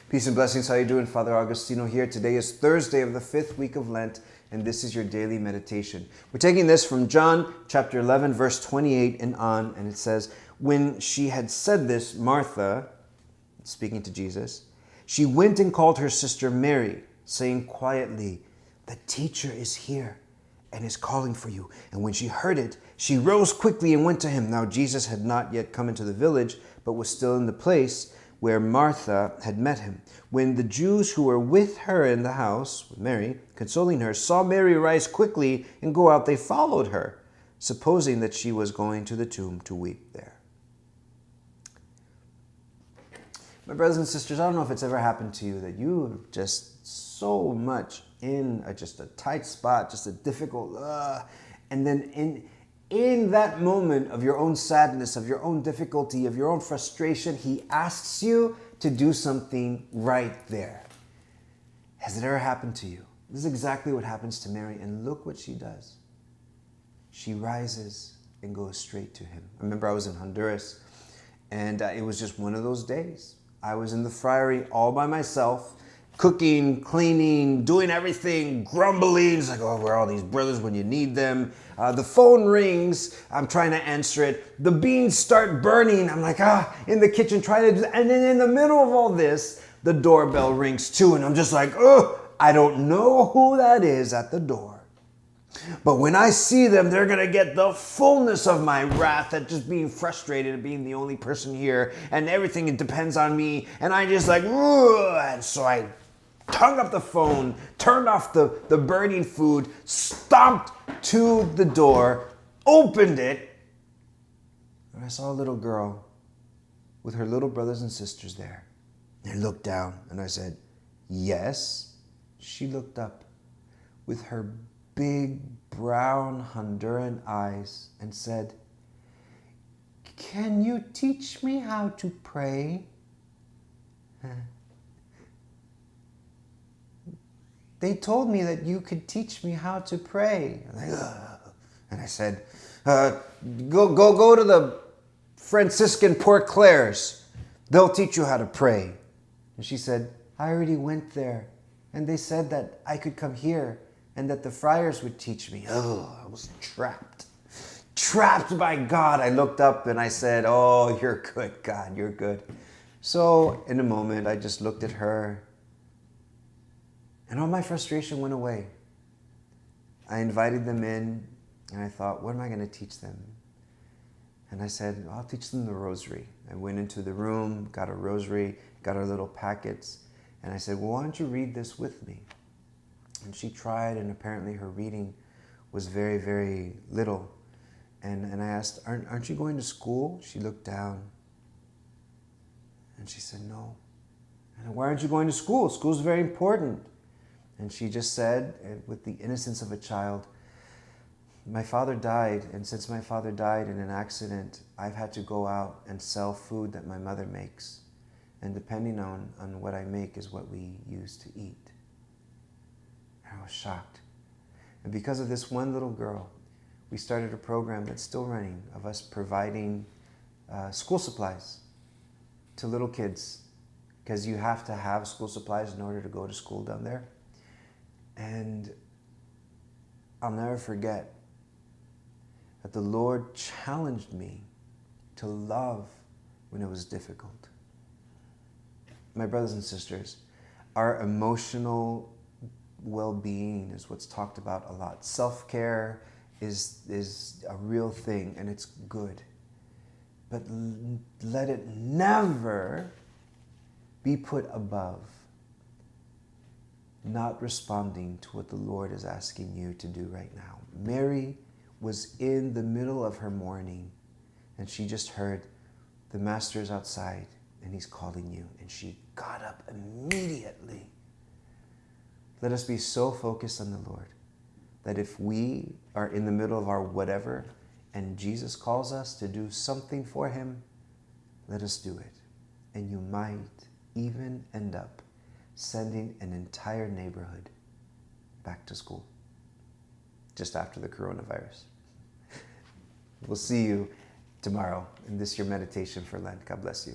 Peace and blessings. How you doing? Father Augustino here. Today is Thursday of the 5th week of Lent, and this is your daily meditation. We're taking this from John chapter 11, verse 28 and on, and it says, "When she had said this, Martha," speaking to Jesus, "she went and called her sister Mary, saying quietly, 'The teacher is here and is calling for you.' And when she heard it, she rose quickly and went to him. Now Jesus had not yet come into the village, but was still in the place where Martha had met him. When the Jews who were with her in the house, with Mary, consoling her, saw Mary rise quickly and go out, they followed her, supposing that she was going to the tomb to weep there." My brothers and sisters, I don't know if it's ever happened to you that you are just so much in just a tight spot, just a difficult, and then in that moment of your own sadness, of your own difficulty, of your own frustration, he asks you to do something right there. Has it ever happened to you? This is exactly what happens to Mary, and look what she does. She rises and goes straight to him. I remember I was in Honduras, and it was just one of those days. I was in the friary all by myself, cooking, cleaning, doing everything, grumbling. It's like, oh, where are all these brothers when you need them? The phone rings. I'm trying to answer it. The beans start burning. I'm like, in the kitchen trying to do, and then in the middle of all this, the doorbell rings too. And I'm just like, I don't know who that is at the door. But when I see them, they're going to get the fullness of my wrath at just being frustrated and being the only person here. And everything, it depends on me. And I just like, and so I hung up the phone, turned off the burning food, stomped to the door, opened it, and I saw a little girl with her little brothers and sisters there. I looked down and I said, "Yes." She looked up with her big brown Honduran eyes and said, "Can you teach me how to pray?" "They told me that you could teach me how to pray." And I said, go to the Franciscan Port Clares. They'll teach you how to pray." And she said, "I already went there, and they said that I could come here and that the friars would teach me." I was trapped. Trapped by God. I looked up and I said, "Oh, you're good, God, you're good." So in a moment, I just looked at her, and all my frustration went away. I invited them in, and I thought, what am I going to teach them? And I said, I'll teach them the rosary. I went into the room, got a rosary, got our little packets, and I said, well, why don't you read this with me? And she tried, and apparently her reading was very, very little. And I asked, aren't you going to school? She looked down, and she said, no. And I said, why aren't you going to school? School's very important. And she just said, with the innocence of a child, my father died, and since my father died in an accident, I've had to go out and sell food that my mother makes. And depending on what I make is what we use to eat. And I was shocked. And because of this one little girl, we started a program that's still running of us providing school supplies to little kids, because you have to have school supplies in order to go to school down there. And I'll never forget that the Lord challenged me to love when it was difficult. My brothers and sisters, our emotional well-being is what's talked about a lot. Self-care is a real thing, and it's good. But let it never be put above not responding to what the Lord is asking you to do right now. Mary was in the middle of her mourning, and she just heard, the master is outside and he's calling you. And she got up immediately. Let us be so focused on the Lord that if we are in the middle of our whatever and Jesus calls us to do something for him, let us do it. And you might even end up sending an entire neighborhood back to school just after the coronavirus. We'll see you tomorrow in this your meditation for Lent. God bless you.